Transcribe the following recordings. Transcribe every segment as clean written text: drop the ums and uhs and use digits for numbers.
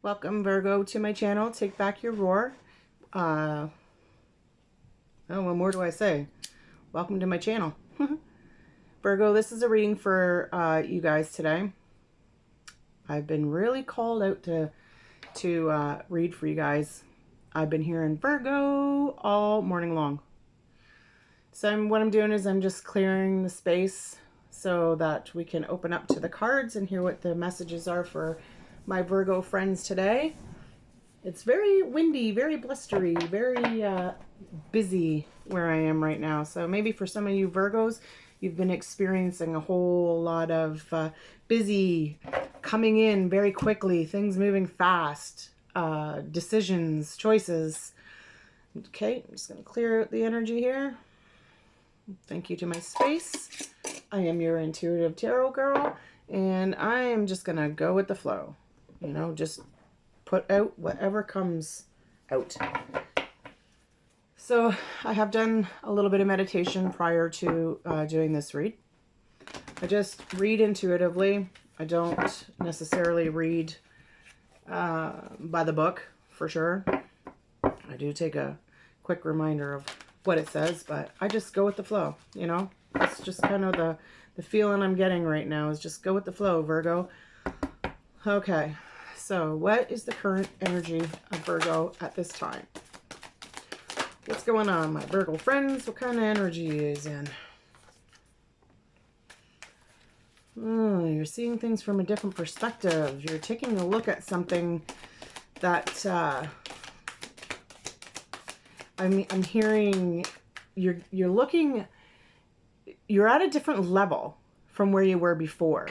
Welcome, Virgo, to my channel. Take back your roar. Oh, what more do I say? Welcome to my channel. Virgo, this is a reading for you guys today. I've been really called out to read for you guys. I've been hearing Virgo all morning long. So what I'm doing is I'm just clearing the space so that we can open up to the cards and hear what the messages are for my Virgo friends today. It's very windy, very blustery, very busy where I am right now. So maybe for some of you Virgos, you've been experiencing a whole lot of busy, coming in very quickly, things moving fast, decisions, choices. Okay, I'm just going to clear out the energy here. Thank you to my space. I am your intuitive tarot girl, and I am just going to go with the flow. You know, just put out whatever comes out. So I have done a little bit of meditation prior to doing this read. I just read intuitively. I don't necessarily read by the book, for sure. I do take a quick reminder of what it says, but I just go with the flow, you know? That's just kind of the feeling I'm getting right now, is just go with the flow, Virgo. Okay, so what is the current energy of Virgo at this time? What's going on, my Virgo friends? What kind of energy is in? Oh, you're seeing things from a different perspective. You're taking a look at something that I'm hearing. You're looking. You're at a different level from where you were before.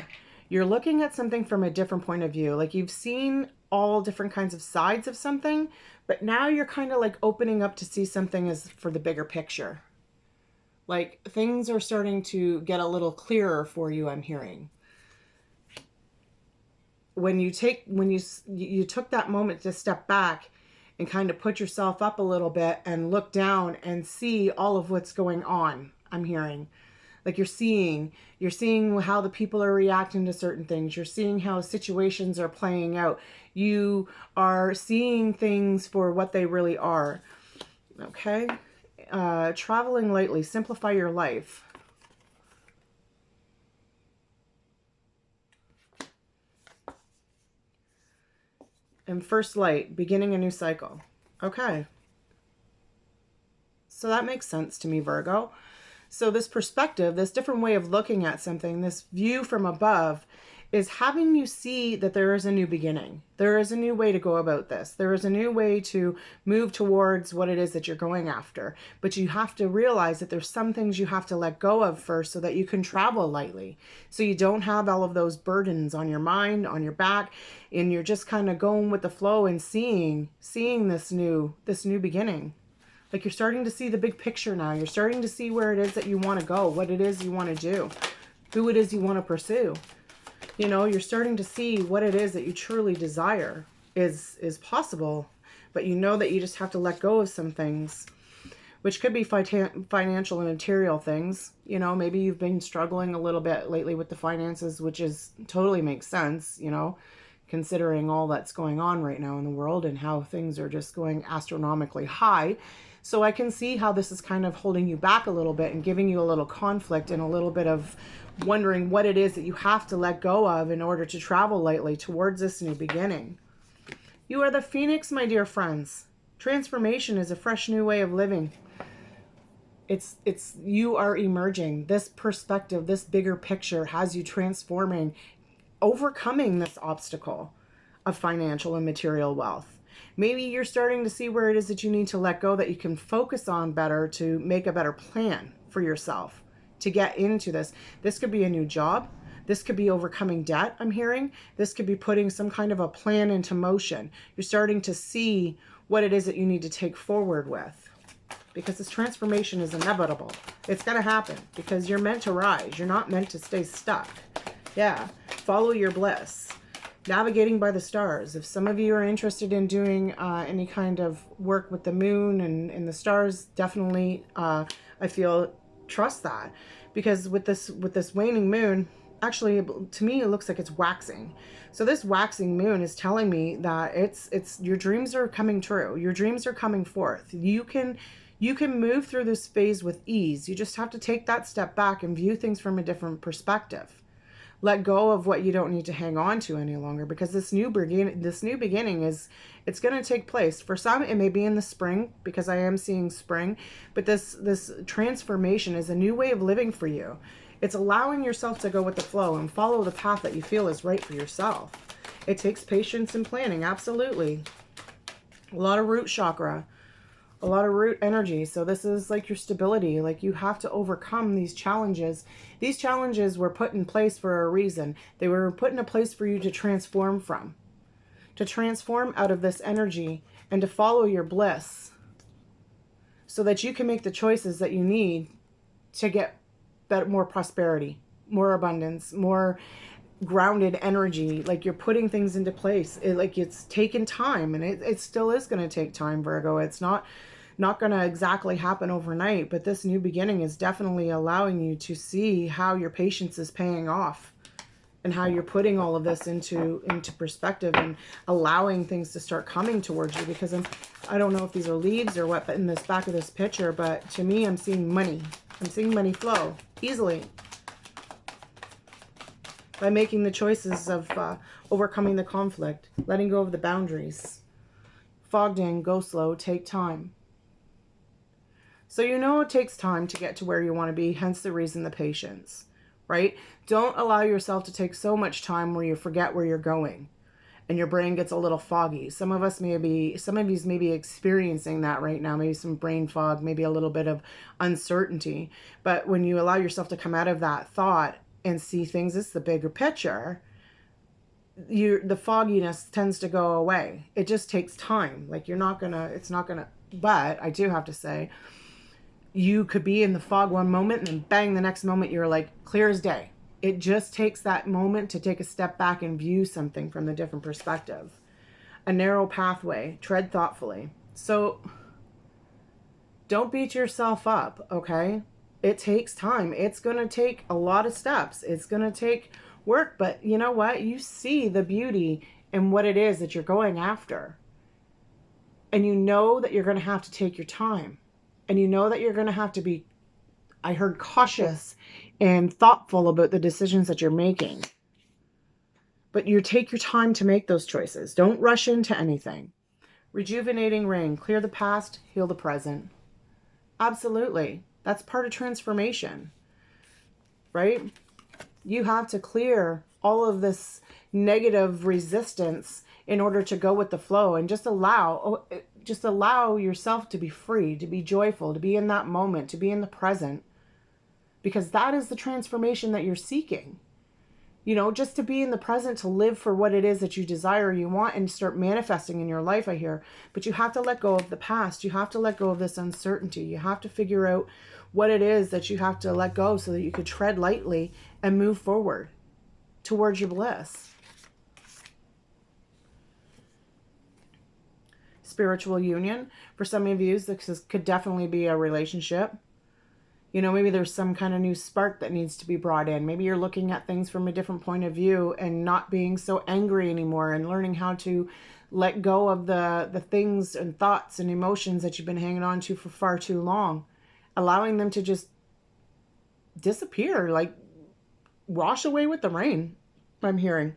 You're looking at something from a different point of view. Like, you've seen all different kinds of sides of something, but now you're kind of like opening up to see something as for the bigger picture. Like, things are starting to get a little clearer for you, I'm hearing. When you took that moment to step back and kind of put yourself up a little bit and look down and see all of what's going on, I'm hearing. Like, you're seeing how the people are reacting to certain things. You're seeing how situations are playing out. You are seeing things for what they really are. Okay? Traveling lightly. Simplify your life. And first light. Beginning a new cycle. Okay. So that makes sense to me, Virgo. So this perspective, this different way of looking at something, this view from above, is having you see that there is a new beginning. There is a new way to go about this. There is a new way to move towards what it is that you're going after. But you have to realize that there's some things you have to let go of first so that you can travel lightly. So you don't have all of those burdens on your mind, on your back, and you're just kind of going with the flow and seeing this new beginning. Like, you're starting to see the big picture now. You're starting to see where it is that you want to go, what it is you want to do, who it is you want to pursue. You know, you're starting to see what it is that you truly desire is possible, but you know that you just have to let go of some things, which could be financial and material things. You know, maybe you've been struggling a little bit lately with the finances, which is totally makes sense, you know, considering all that's going on right now in the world and how things are just going astronomically high. So I can see how this is kind of holding you back a little bit and giving you a little conflict and a little bit of wondering what it is that you have to let go of in order to travel lightly towards this new beginning. You are the Phoenix, my dear friends. Transformation is a fresh new way of living. You are emerging. This perspective, this bigger picture has you transforming, overcoming this obstacle of financial and material wealth. Maybe you're starting to see where it is that you need to let go, that you can focus on better to make a better plan for yourself to get into this. This could be a new job. This could be overcoming debt, I'm hearing. This could be putting some kind of a plan into motion. You're starting to see what it is that you need to take forward with, because this transformation is inevitable. It's going to happen because you're meant to rise. You're not meant to stay stuck. Yeah. Follow your bliss. Navigating by the stars. If some of you are interested in doing any kind of work with the moon and the stars, definitely I feel trust that, because with this waning moon, actually, to me, it looks like it's waxing. So this waxing moon is telling me that it's your dreams are coming true. Your dreams are coming forth. You can move through this phase with ease. You just have to take that step back and view things from a different perspective. Let go of what you don't need to hang on to any longer, because this new beginning is, it's going to take place. For some, it may be in the spring, because I am seeing spring, but this transformation is a new way of living for you. It's allowing yourself to go with the flow and follow the path that you feel is right for yourself. It takes patience and planning, absolutely. A lot of root chakra, a lot of root energy. So this is like your stability. Like, you have to overcome these challenges. These challenges were put in place for a reason. They were put in a place for you to transform from. To transform out of this energy and to follow your bliss, so that you can make the choices that you need to get more prosperity, more abundance, more grounded energy. Like, you're putting things into place. It's taken time, and it still is going to take time, Virgo. It's not going to exactly happen overnight, but this new beginning is definitely allowing you to see how your patience is paying off, and how you're putting all of this into perspective and allowing things to start coming towards you. Because I don't know if these are leaves or what, but in this back of this picture, but to me, I'm seeing money. I'm seeing money flow easily by making the choices of overcoming the conflict, letting go of the boundaries. Fogged in, go slow, take time. So you know it takes time to get to where you want to be, hence the reason, the patience, right? Don't allow yourself to take so much time where you forget where you're going and your brain gets a little foggy. Some of you may be experiencing that right now, maybe some brain fog, maybe a little bit of uncertainty. But when you allow yourself to come out of that thought and see things as the bigger picture, the fogginess tends to go away. It just takes time. Like, but I do have to say, you could be in the fog one moment and then bang, the next moment you're like clear as day. It just takes that moment to take a step back and view something from a different perspective. A narrow pathway, tread thoughtfully. So don't beat yourself up, okay? It takes time. It's going to take a lot of steps. It's going to take work, but you know what? You see the beauty in what it is that you're going after. And you know that you're going to have to take your time. And you know that you're going to have to be, I heard, cautious and thoughtful about the decisions that you're making. But you take your time to make those choices. Don't rush into anything. Rejuvenating rain. Clear the past, heal the present. Absolutely. That's part of transformation, right? You have to clear all of this negative resistance in order to go with the flow and just allow yourself to be free, to be joyful, to be in that moment, to be in the present, because that is the transformation that you're seeking. You know, just to be in the present, to live for what it is that you desire, you want, and start manifesting in your life, I hear. But you have to let go of the past. You have to let go of this uncertainty. You have to figure out what it is that you have to let go so that you could tread lightly and move forward towards your bliss. Spiritual union. For some of you, this could definitely be a relationship. You know, maybe there's some kind of new spark that needs to be brought in. Maybe you're looking at things from a different point of view and not being so angry anymore, and learning how to let go of the things and thoughts and emotions that you've been hanging on to for far too long. Allowing them to just disappear, like wash away with the rain. I'm hearing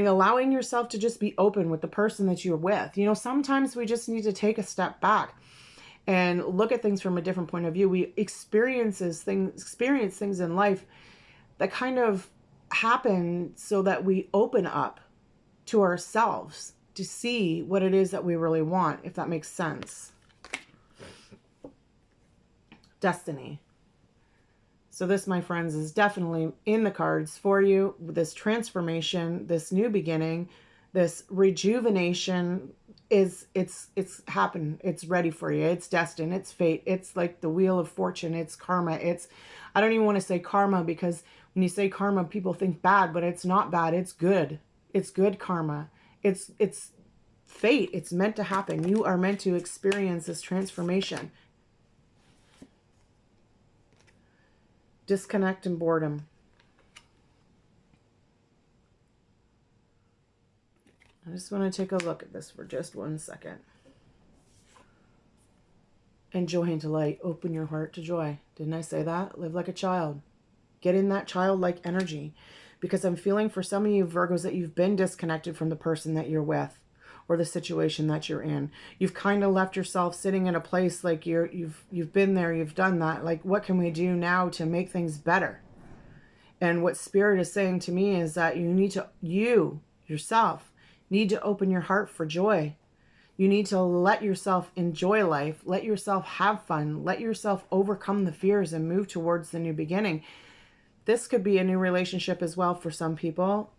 allowing yourself to just be open with the person that you're with. You know, sometimes we just need to take a step back and look at things from a different point of view. We experience things in life that kind of happen so that we open up to ourselves to see what it is that we really want, if that makes sense. Destiny. So this, my friends, is definitely in the cards for you. This transformation, this new beginning, this rejuvenation it's happened. It's ready for you. It's destined. It's fate. It's like the wheel of fortune. It's karma. I don't even want to say karma, because when you say karma, people think bad, but it's not bad. It's good. It's good karma. It's fate. It's meant to happen. You are meant to experience this transformation. Disconnect and boredom. I just want to take a look at this for just 1 second. And joy and delight. Open your heart to joy. Didn't I say that? Live like a child. Get in that childlike energy. Because I'm feeling for some of you Virgos that you've been disconnected from the person that you're with or the situation that you're in. You've kind of left yourself sitting in a place like you've been there, you've done that. Like, what can we do now to make things better? And what Spirit is saying to me is that you yourself need to open your heart for joy. You need to let yourself enjoy life, let yourself have fun, let yourself overcome the fears and move towards the new beginning. This could be a new relationship as well for some people.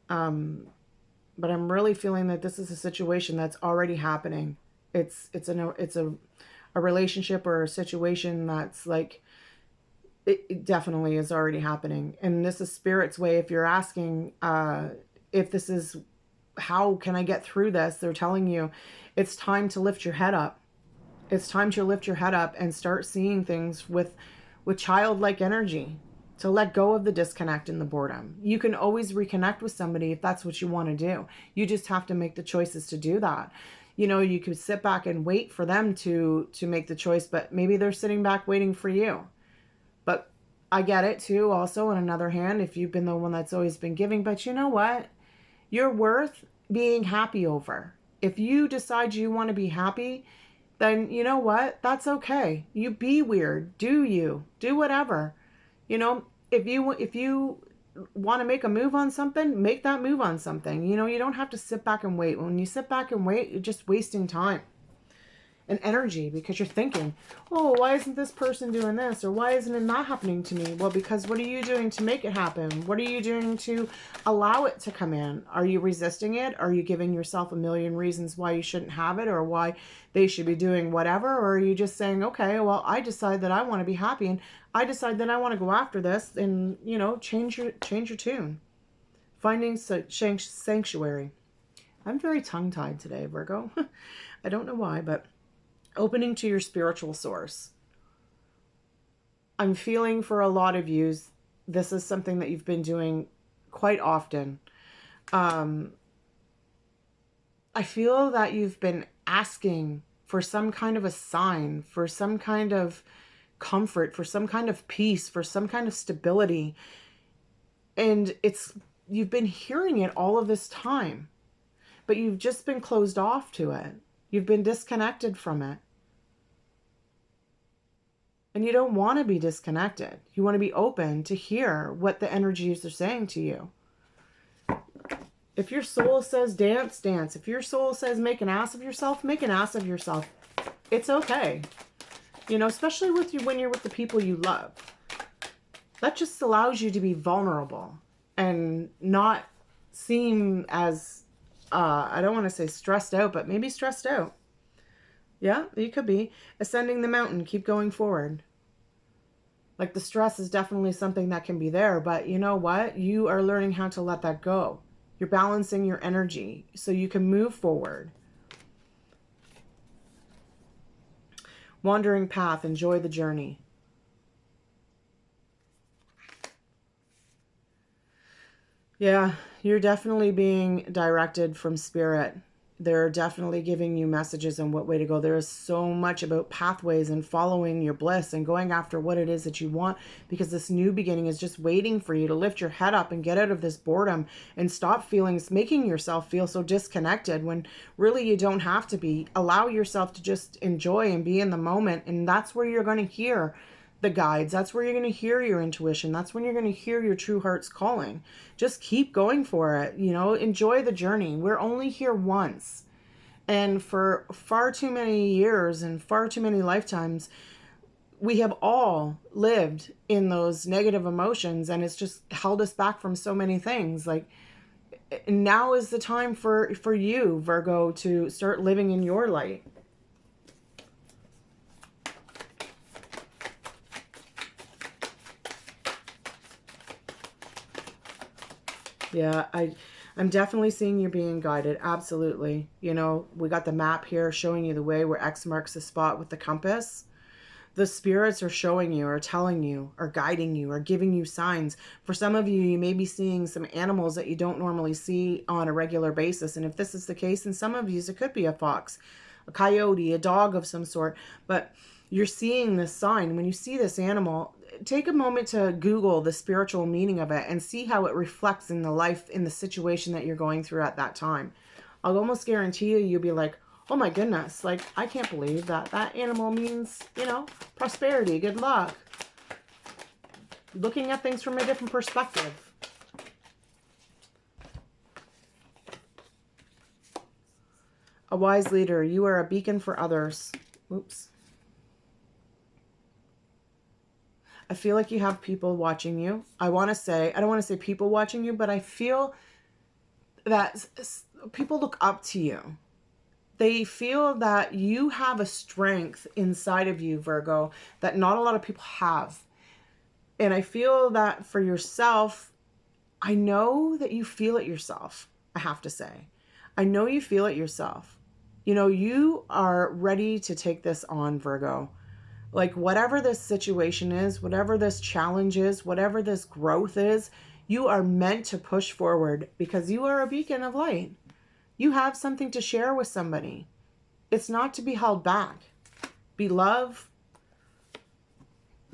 But I'm really feeling that this is a situation that's already happening. It's a relationship or a situation that's like, it definitely is already happening. And this is Spirit's way. If you're asking if this is, how can I get through this? They're telling you it's time to lift your head up. It's time to lift your head up and start seeing things with childlike energy, to let go of the disconnect and the boredom. You can always reconnect with somebody if that's what you want to do. You just have to make the choices to do that. You know, you could sit back and wait for them to make the choice, but maybe they're sitting back waiting for you. But I get it too, also, on another hand, if you've been the one that's always been giving. But you know what? You're worth being happy over. If you decide you want to be happy, then you know what? That's okay. You be weird. Do whatever. You know, if you want to make a move on something, make that move on something. You know, you don't have to sit back and wait. When you sit back and wait, you're just wasting time and energy, because you're thinking, oh, why isn't this person doing this? Or why isn't it not happening to me? Well, because what are you doing to make it happen? What are you doing to allow it to come in? Are you resisting it? Are you giving yourself a million reasons why you shouldn't have it, or why they should be doing whatever? Or are you just saying, okay, well, I decide that I want to be happy, and I decide that I want to go after this, and, you know, change your tune. Finding sanctuary. I'm very tongue-tied today, Virgo. I don't know why, but opening to your spiritual source. I'm feeling for a lot of you, this is something that you've been doing quite often. I feel that you've been asking for some kind of a sign, for some kind of comfort, for some kind of peace, for some kind of stability. And you've been hearing it all of this time, but you've just been closed off to it. You've been disconnected from it. And you don't want to be disconnected. You want to be open to hear what the energies are saying to you. If your soul says dance, dance. If your soul says make an ass of yourself, make an ass of yourself. It's okay. You know, especially when you're with the people you love. That just allows you to be vulnerable and not seem as, I don't want to say stressed out, but maybe stressed out. Yeah, you could be. Ascending the mountain, keep going forward. Like, the stress is definitely something that can be there, but you know what? You are learning how to let that go. You're balancing your energy so you can move forward. Wandering path, enjoy the journey. Yeah, you're definitely being directed from Spirit. They're definitely giving you messages on what way to go. There is so much about pathways and following your bliss and going after what it is that you want, because this new beginning is just waiting for you to lift your head up and get out of this boredom and stop making yourself feel so disconnected when really you don't have to be. Allow yourself to just enjoy and be in the moment, and that's where you're going to hear the guides. That's where you're going to hear your intuition. That's when you're going to hear your true heart's calling. Just keep going for it. You know, enjoy the journey. We're only here once. And for far too many years and far too many lifetimes, we have all lived in those negative emotions, and it's just held us back from so many things. Like, now is the time for you, Virgo, to start living in your light. Yeah, I'm definitely seeing you being guided. Absolutely. You know, we got the map here showing you the way where X marks the spot with the compass. The spirits are showing you, or telling you, or guiding you, or giving you signs. For some of you, you may be seeing some animals that you don't normally see on a regular basis. And if this is the case, in some of you, it could be a fox, a coyote, a dog of some sort. But you're seeing this sign. When you see this animal, take a moment to Google the spiritual meaning of it and see how it reflects in the life, in the situation that you're going through at that time. I'll almost guarantee you, you'll be like, oh my goodness, like, I can't believe that that animal means, you know, prosperity, good luck. Looking at things from a different perspective. A wise leader, you are a beacon for others. Oops. I feel like you have people watching you. I don't want to say people watching you, but I feel that people look up to you. They feel that you have a strength inside of you, Virgo, that not a lot of people have. And I feel that for yourself, I know that you feel it yourself, I have to say. I know you feel it yourself. You know, you are ready to take this on, Virgo. Like, whatever this situation is, whatever this challenge is, whatever this growth is, you are meant to push forward because you are a beacon of light. You have something to share with somebody. It's not to be held back. Be love,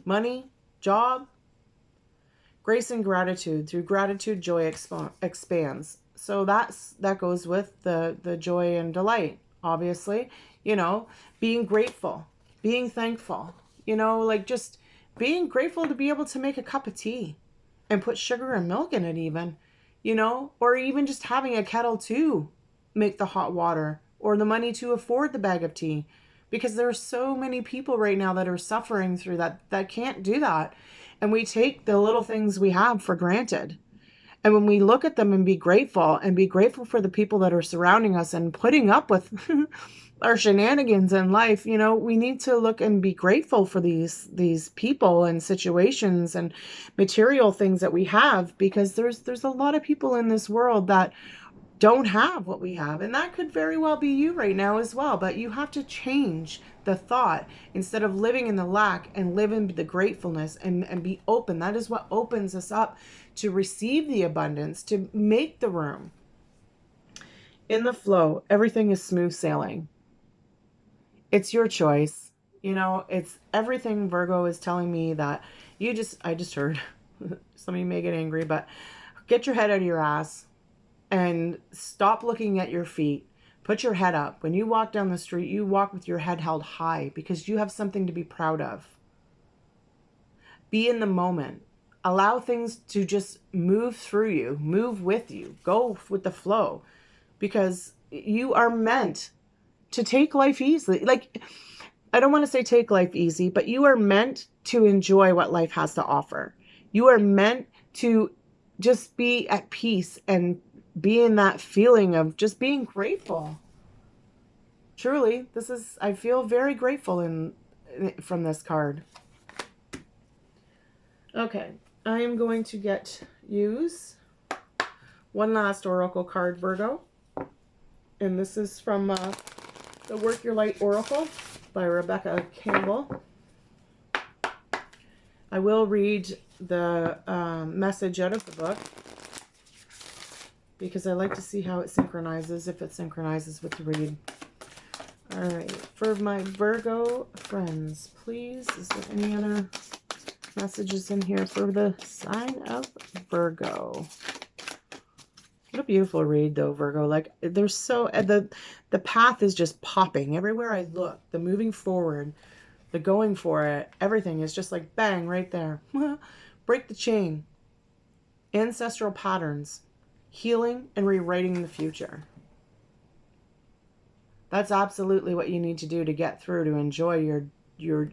money, job, grace and gratitude. Through gratitude, joy expands. So that goes with the joy and delight, obviously. You know, being grateful, being thankful. You know, like just being grateful to be able to make a cup of tea and put sugar and milk in it even. You know, or even just having a kettle to make the hot water, or the money to afford the bag of tea, because there are so many people right now that are suffering through that can't do that. And we take the little things we have for granted. And when we look at them and be grateful for the people that are surrounding us and putting up with our shenanigans in life, you know, we need to look and be grateful for these people and situations and material things that we have, because there's a lot of people in this world that don't have what we have. And that could very well be you right now as well. But you have to change the thought instead of living in the lack, and live in the gratefulness and be open. That is what opens us up to receive the abundance, to make the room. In the flow, everything is smooth sailing. It's your choice. You know, it's everything. Virgo is telling me that I just heard, some of you may get angry, but get your head out of your ass. And stop looking at your feet. Put your head up. When you walk down the street, you walk with your head held high because you have something to be proud of. Be in the moment. Allow things to just move through you, move with you. Go with the flow, because you are meant to take life easily. Like, I don't want to say take life easy, but you are meant to enjoy what life has to offer. You are meant to just be at peace and be in that feeling of just being grateful. Truly, I feel very grateful from this card. Okay, I am going to use one last oracle card, Virgo. And this is from the Work Your Light Oracle by Rebecca Campbell. I will read the message out of the book, because I like to see how it synchronizes, if it synchronizes with the read. All right, for my Virgo friends, please, is there any other messages in here for the sign of Virgo? What a beautiful read, though, Virgo. Like, there's the path is just popping everywhere I look. The moving forward, the going for it, everything is just like bang right there. Break the chain. Ancestral patterns. Healing and rewriting the future. That's absolutely what you need to do to get through, to enjoy to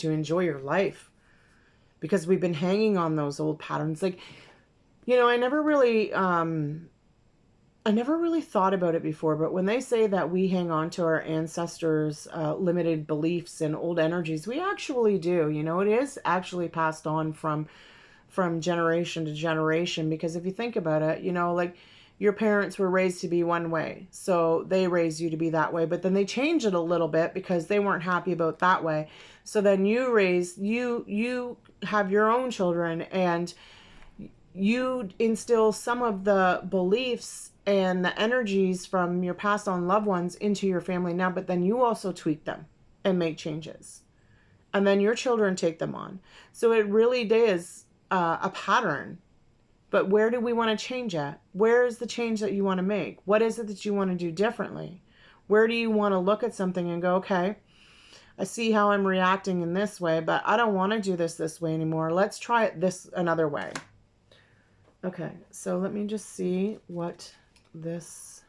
enjoy your life. Because we've been hanging on those old patterns. Like, you know, I never really thought about it before, but when they say that we hang on to our ancestors' limited beliefs and old energies, we actually do. You know, it is actually passed on from generation to generation, because if you think about it, you know, like your parents were raised to be one way, so they raised you to be that way, but then they changed it a little bit because they weren't happy about that way. So then you have your own children, and you instill some of the beliefs and the energies from your past on loved ones into your family now, but then you also tweak them and make changes. And then your children take them on. So it really is a pattern. But where do we want to change at? Where is the change that you want to make? What is it that you want to do differently? Where do you want to look at something and go, okay, I see how I'm reacting in this way, but I don't want to do this way anymore. Let's try it this another way. Okay, so let me just see what this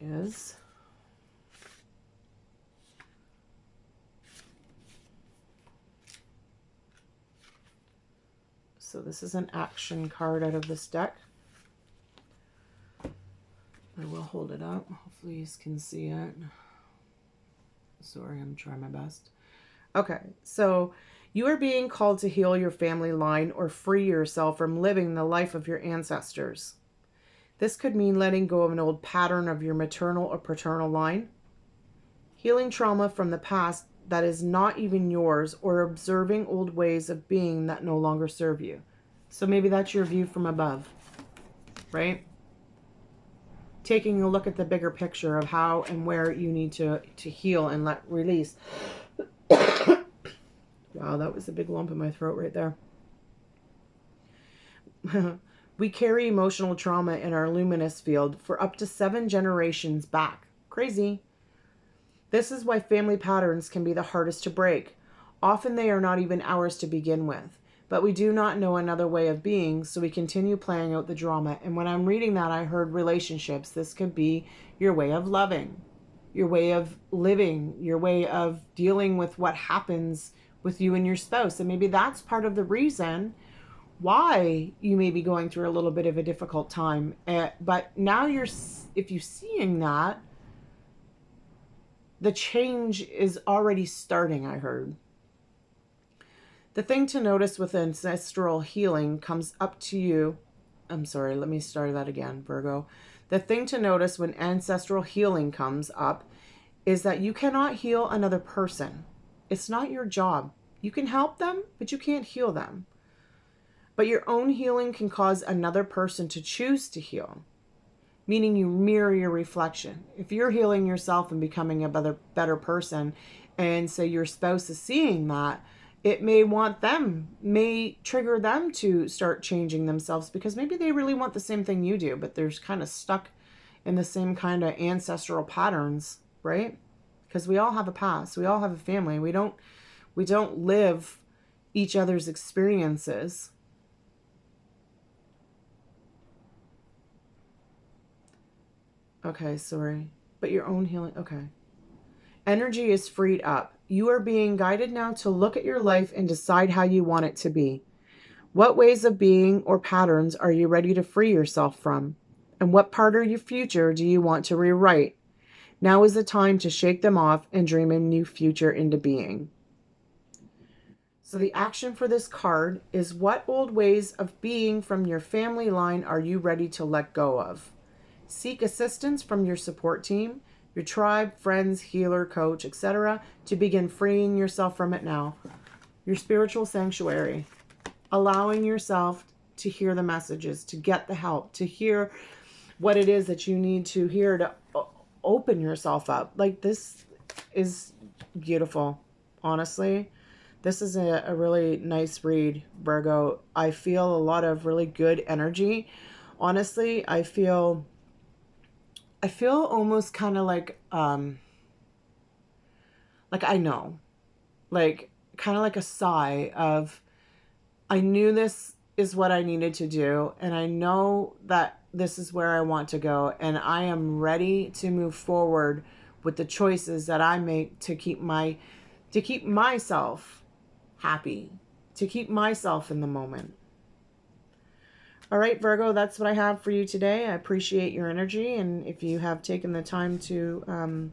is. So this is an action card out of this deck. I will hold it up. Hopefully you can see it. Sorry, I'm trying my best. Okay, so you are being called to heal your family line or free yourself from living the life of your ancestors. This could mean letting go of an old pattern of your maternal or paternal line, healing trauma from the past that is not even yours, or observing old ways of being that no longer serve you. So maybe that's your view from above, right? Taking a look at the bigger picture of how and where you need to heal and let release. Wow, that was a big lump in my throat right there. We carry emotional trauma in our luminous field for up to 7 generations back. Crazy. This is why family patterns can be the hardest to break. Often they are not even ours to begin with, but we do not know another way of being, so we continue playing out the drama. And when I'm reading that, I heard relationships. This could be your way of loving, your way of living, your way of dealing with what happens with you and your spouse. And maybe that's part of the reason why you may be going through a little bit of a difficult time. But now if you're seeing that, the change is already starting, I heard. The thing to notice with ancestral healing comes up to you. I'm sorry, let me start that again, Virgo. The thing to notice when ancestral healing comes up is that you cannot heal another person. It's not your job. You can help them, but you can't heal them. But your own healing can cause another person to choose to heal, meaning you mirror your reflection. If you're healing yourself and becoming a better person, and say your spouse is seeing that, it may trigger them to start changing themselves, because maybe they really want the same thing you do, but they're kind of stuck in the same kind of ancestral patterns, right? Because we all have a past. We all have a family. We don't live each other's experiences. Okay, sorry. But your own healing, okay. Energy is freed up. You are being guided now to look at your life and decide how you want it to be. What ways of being or patterns are you ready to free yourself from? And what part of your future do you want to rewrite? Now is the time to shake them off and dream a new future into being. So the action for this card is, what old ways of being from your family line are you ready to let go of? Seek assistance from your support team, your tribe, friends, healer, coach, etc., to begin freeing yourself from it now. Your spiritual sanctuary, allowing yourself to hear the messages, to get the help, to hear what it is that you need to hear to open yourself up. Like, this is beautiful, honestly. This is a really nice read, Virgo. I feel a lot of really good energy. Honestly, I feel almost kind of like I know, like kind of like a sigh of, I knew this is what I needed to do, and I know that this is where I want to go, and I am ready to move forward with the choices that I make to keep myself happy, to keep myself in the moment. All right, Virgo, that's what I have for you today. I appreciate your energy, and if you have taken the time to,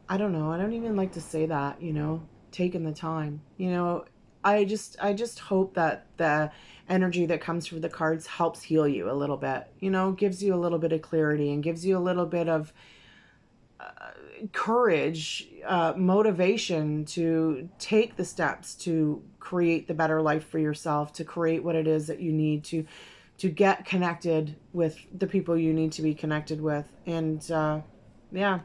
I don't know, I don't even like to say that, taking the time. I just hope that the energy that comes from the cards helps heal you a little bit, you know, gives you a little bit of clarity and gives you a little bit of courage, motivation to take the steps to create the better life for yourself, to create what it is that you need to get connected with the people you need to be connected with. And yeah,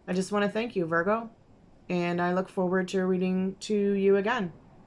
I just want to thank you, Virgo, and I look forward to reading to you again.